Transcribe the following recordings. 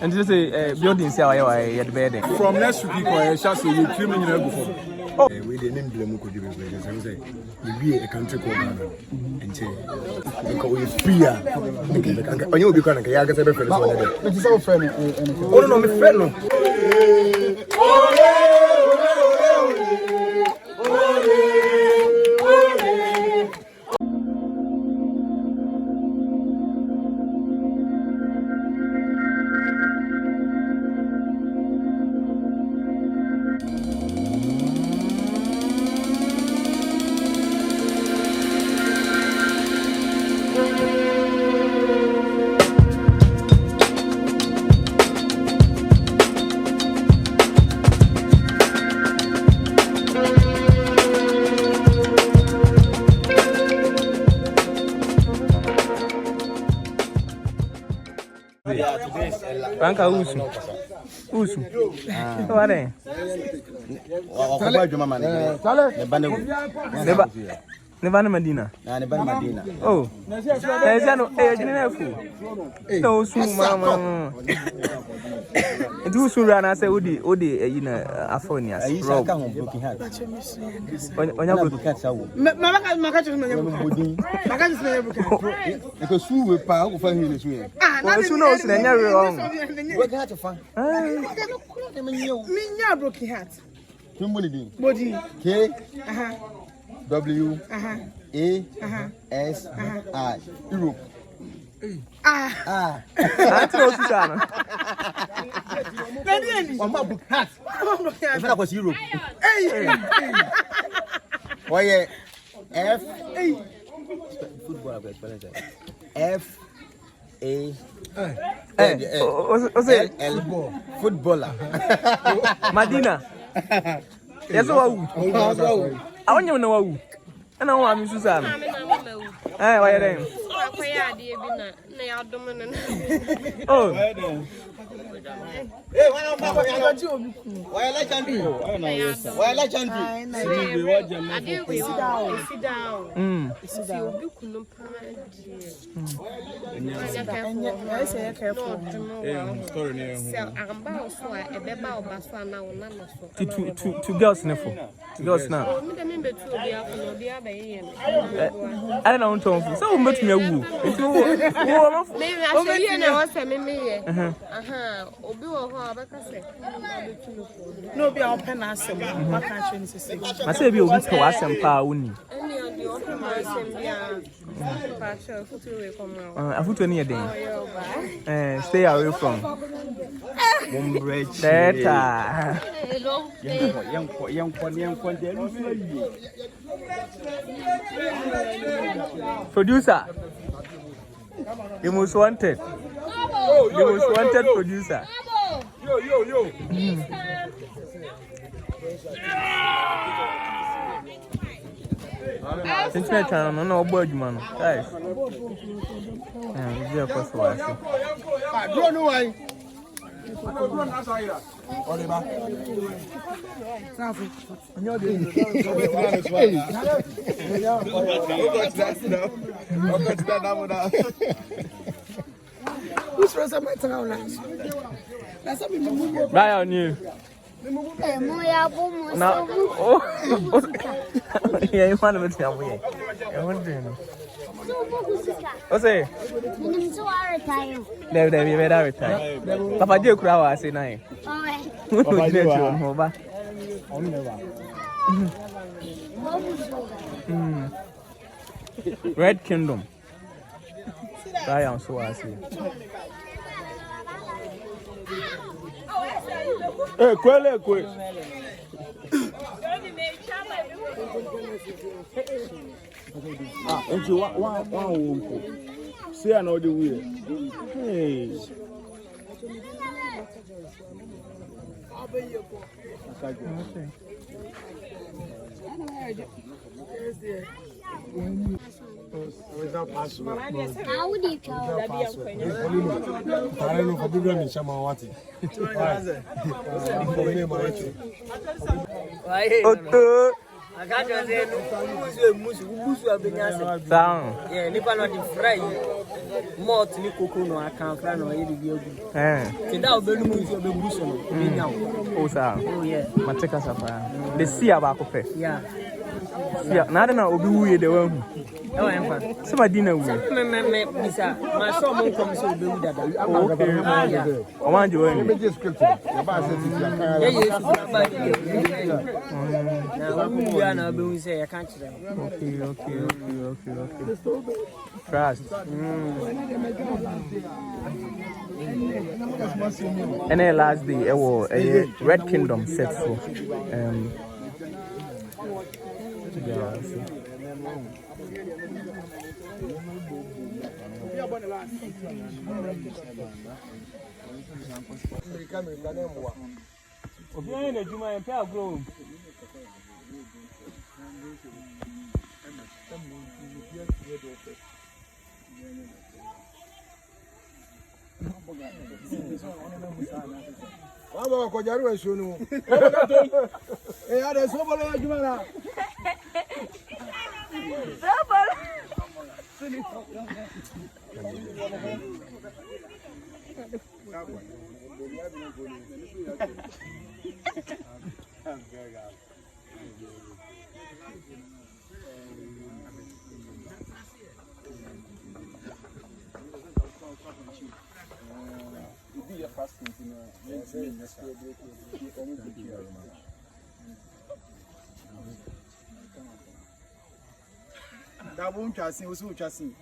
And just say building say why at bed. From next week, I shall say you 3 million before. Oh, we didn't blame could be say you be a country called Ghana and say we fear. On you be going to get a friend. It is our friend. Oh no, my friend. Banka usu. Wale. Nevana Medina. Nevana Medina. Oh. Nezano jininefu. No usu mama. Ndu usu rana se odi Afonias. Rob. Onya broken heart sawo. Maka su we pa go fa hin su ye. Osu no usu na nya wrong. Broken heart fa. Minya broken heart. Tumboni din. Body. K. W. A. S. I. Europe. Anti osu sana. Mama broken heart. If I was Europe. Why F. Football F. A. L. Footballer. Madina. Yes, wow. I want you to know. I know I'm Susan. Why are they? Oh. Hey, why legend? Sit down. Two girls now. I don't know. So much me woo. No, be our pen as some. My country is say. I say, you will be some power. I put any day. Stay away from producer. The most wanted. The most wanted producer. Yo. Since my channel, no board man. Guys. Yeah, of course, I don't know why. Which was my town? Bye on you. Now, yeah, you want to tell me. What's it? They be better retire. Papa Joe Crow, I say, nine. Red Kingdom. Brian, so I see. Hey, quick. And you one say another way. Hey. Without password. How would you tell? I don't know for people in Shamawati. I got to say, yeah, Nipa not the fry. More to Nico, no, I can't fry no, you be good. Now, oh, yeah, Mateka Sapa. The sea about coffee. Yeah. Yeah, not an obi the one. Oh, I'm fine. Some dinner. My son comes to do that. I want you in. Say I can't. Okay. Trust. And then last day, it was a Red Kingdom set for. Vamos a coger eso no. Ada sobolo ya jumana. That won't chasing, also chasing.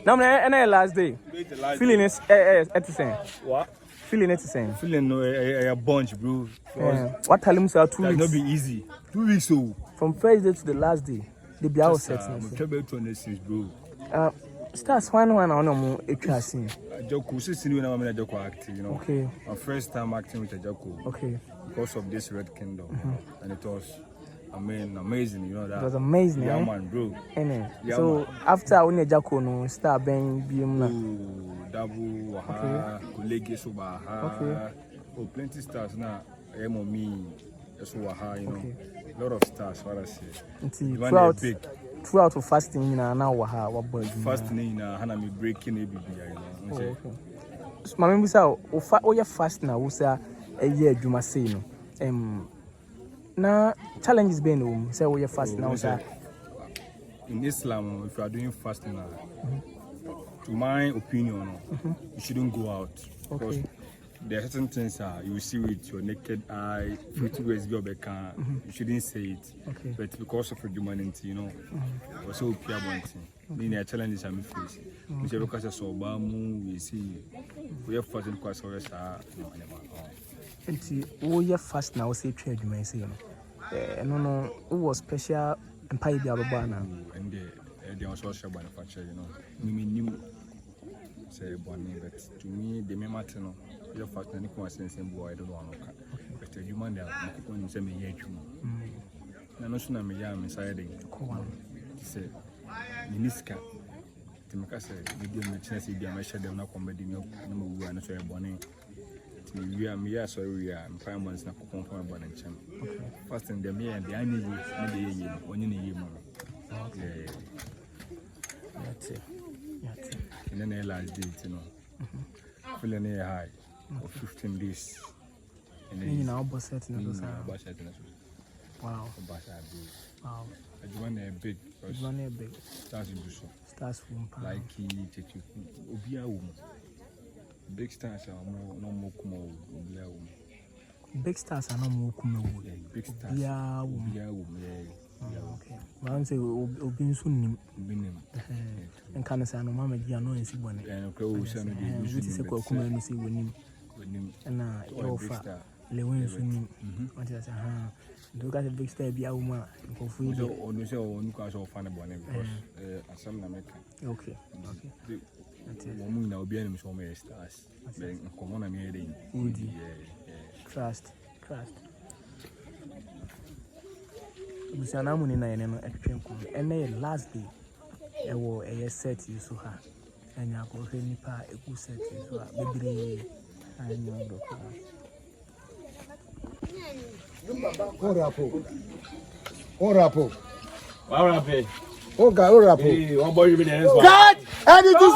Now, and last day. Feeling is at the same. What? Feeling it the same. Feeling a bunch, bro. What tell him sir 2 weeks? Not be easy. 2 weeks so. From first day to the last day. They be out set. Bro. Stars one on no equation. Joko, since you know I'm in Joko acting, you know. Okay. My first time acting with a Joko. Okay. Because of this Red Kingdom. And it was amazing, you know that. It was amazing, yeah, man, bro. Yeah, so after when Joko no star bang bium Dabu, colleague Suba, oh, plenty stars now. Me, Suha, you know. A lot of stars, what I say. Throughout fasting, now what boy fasting, Hanami breaking a baby, you know. Okay. So, my member say, oh, you're fasting now, say a year, you must say, no. Now, challenges being say, oh, you're fasting now, sir. In Islam, if you are doing fasting now, to my opinion, you shouldn't go out. Because there are certain things you see with your naked eye, you shouldn't say it. But because of humanity, you know, also pure one thing. Challenges I'm facing. We say because of Sobamu, we see we have fasting because of us. And oh, you're fast now, say trade, you may say, no, who was special and pay the Alabama. And they also share manufacture, you know. Minimum say bonnie, but to me, the matter no. You're fast and you sense and boy, I don't know. But the human there, people say me, yeah, you know, soon I'm a young inside. Say, Miniska, Timaka said, we do my chance, if they are measured, they're not comedy, no, and so bonnie. We are me, sorry, we are, and 5 months not confirm about the champ. First in the me and the annual when you need more. That's it. And then the last date, you know, feeling high for 15 days. And then you know, boss setting. Wow. Wow. I want a big. Stars in Busso. Stars from like he take you. Obia woman. Big stars are no more kumo. Big stars are no more kumo. Big stars. Yeah, woman. Okay. Well, say Obin soon. And can I say no mamma Giano and Sibon? And close and which is a common see when him. And your father Lilwin soon. What is look at the big star be a woman for free. Only say one cause of fun about him because some American. Okay. Woman now be enemies for me stars. Come on, I'm hearing. Trust. Busanamuni na yene no etwenku ene last day e wo e set you so ha and I go any part a good set so baby I know God, and it is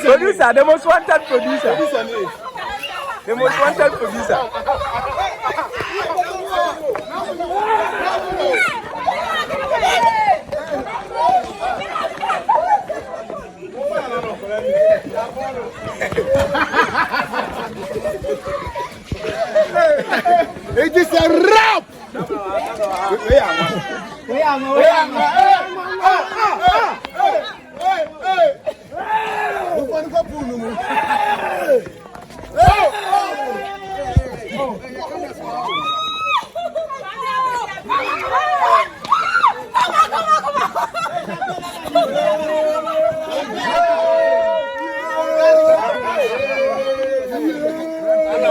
Producer, the most wanted producer. The most wanted producer. It is a rap.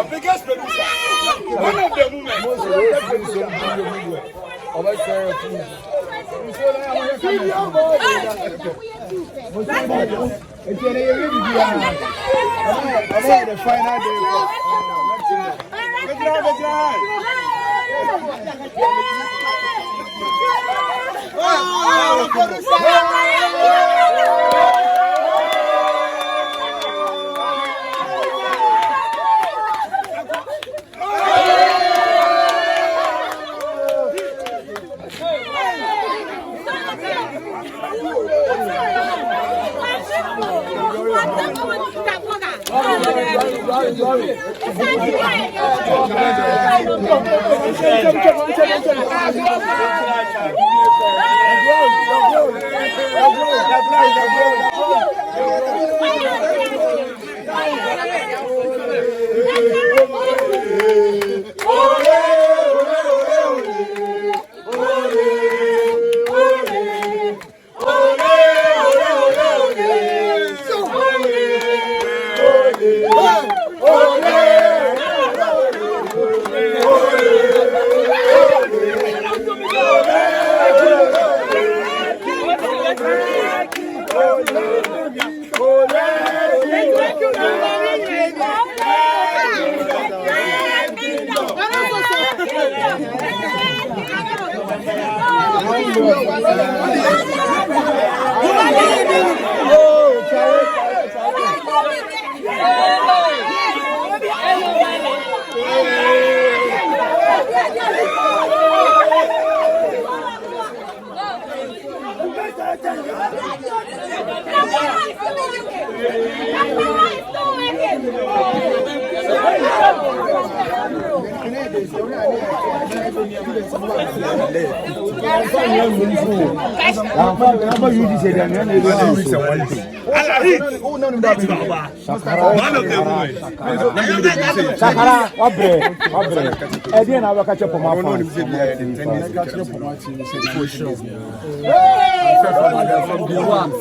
Biggest producer. One of the women.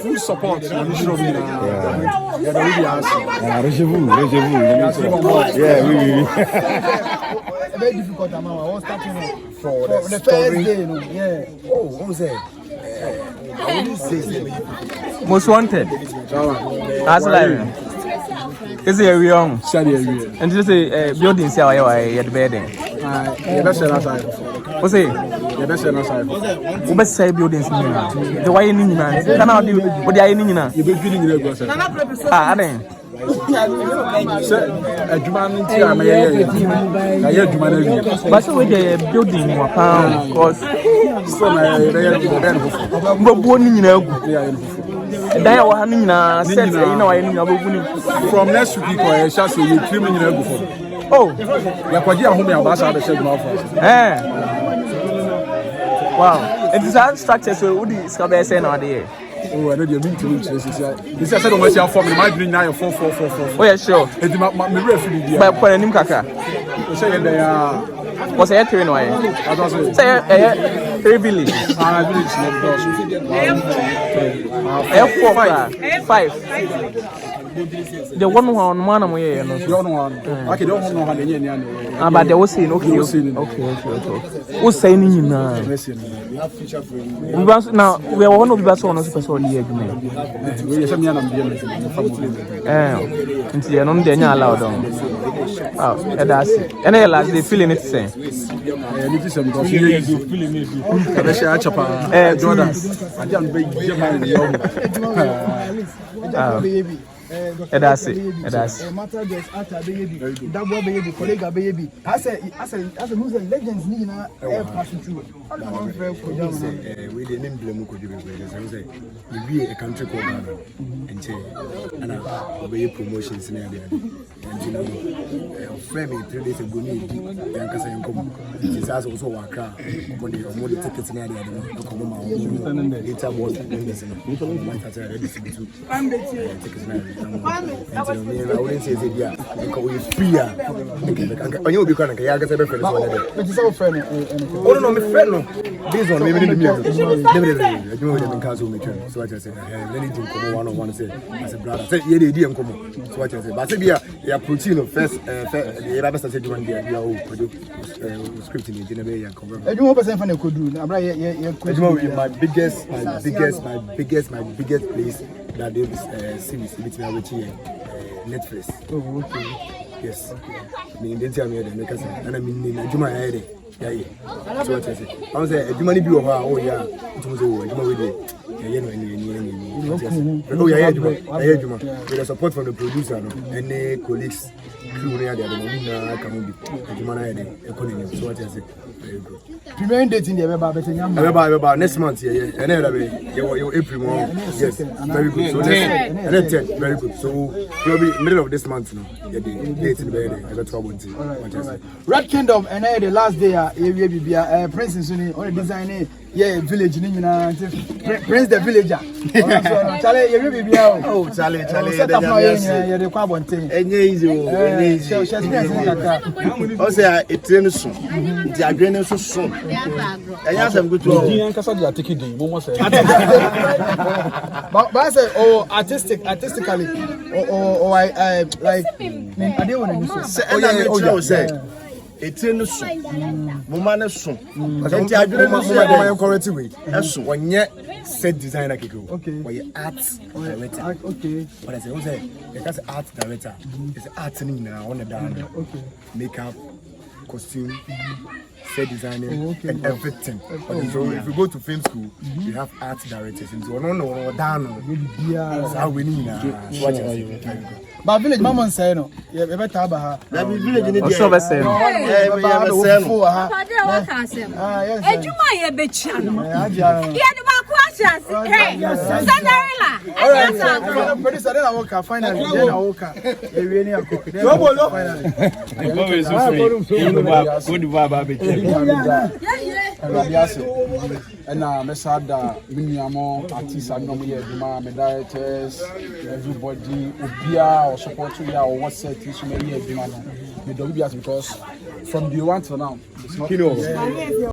Full support. Yeah, we. Very difficult. I was starting for the first day. Yeah. Oh, what was that? Most wanted. That's like. Is it young? And just a building cell at the bedding. What's it? The best side buildings in here. The way in England. Can I do what they are in England? You're beginning to I mean. But so with the building, because So na Mbobo ni nyina agu. Dan ya wa ni nyina set e na wa ni nyina bobu ni. From next week ko e sha so you trim nyina agu for. Oh, ya kwaji ahome abasa be shege ma for. Wow. It is our structure so udi skabe say na dey. Oh, I know you mean to reach this. This is said on my form. My dream now 444. Oh yeah, sure. It me refi dia. But kwa nim kaka. Say there was a 3 no way. I don't say 3 village. Village next door. 5. The one on man am here no. The other one. Okay, don't have no hand any. But they was saying okay. Who say ni na? We want now we are one of the best one person here again. We say me na mbia me. Nti no dey nya allowed on. Oh, that's it. And the last they feeling it say. It is because you feeling it. I say achapa Jordan. I don't be baby. That's it. Matter just after baby. That boy baby, colleague baby. I say who's the legends ni na air passing through. We the name blame ko jibe ko. I say we be a country called Ghana. And say ana obey promotions na there. And you know friend me 3 days ago ni di yan kasa yan ko. This also waka on the tickets na there no ko ma o. Later was members no. We might have ready to be tickets na. I wouldn't say yeah, because we free. I you be kind of I guess I friend. But you say friend. Oh no, my friend no. This one maybe the music. You know them cancel me turn. So I just say, let me do come one on one say as a brother. Say yeah, the DM come. So I just say, but say yeah, protein first the best say do one there. You are produce scripting in the way and cover. I do 1% fan could do. I'm right my biggest place that they series between Netflix. Oh, okay. Yes. Me didn't tell me that because and I mean Juma head. Yeah. So what I say. I was say Juma ni bi o ha. Oh yeah. It was Juma we dey. Yeah, oh yeah, Juma. With the support from the producer and the colleagues, crew there the come be. Juma na head. Economy. So what I say. Very good. Premiering date in the About next month, yeah. And then your April month. Yes, very good. So and then 10, very good. So probably middle of this month now. Yeah, the date in the I got 12. Red Kingdom and the last day Prince in Sunni on the design village in Prince the villager. Charlie, you will be out. Oh, Charlie, set up my the carbon thing. Easy. Also, it's so soon. And yes, I'm good to take it. But I say, oh, artistically, or I like, I don't want to say, say. It's in the soon. Woman is soon. But I'm correct way. When you set designer, okay, or your art director, okay. But I say, because art director is art on the down, okay, makeup, costume. Set designing and everything. So if you go to film school, you have art directors. And so no, down. That's how we need. But village mama say no. You better have her. That village in the also be say no. Ejuma ye becha no. Ye de ba ku asias. Hey, Cinderella. Producer then I walk finally. Then I walk. E we ni akọ. And Mesada, Miniamo, artists, and my directors, everybody, Ubia or support to or what set is many because from the one to now, it's not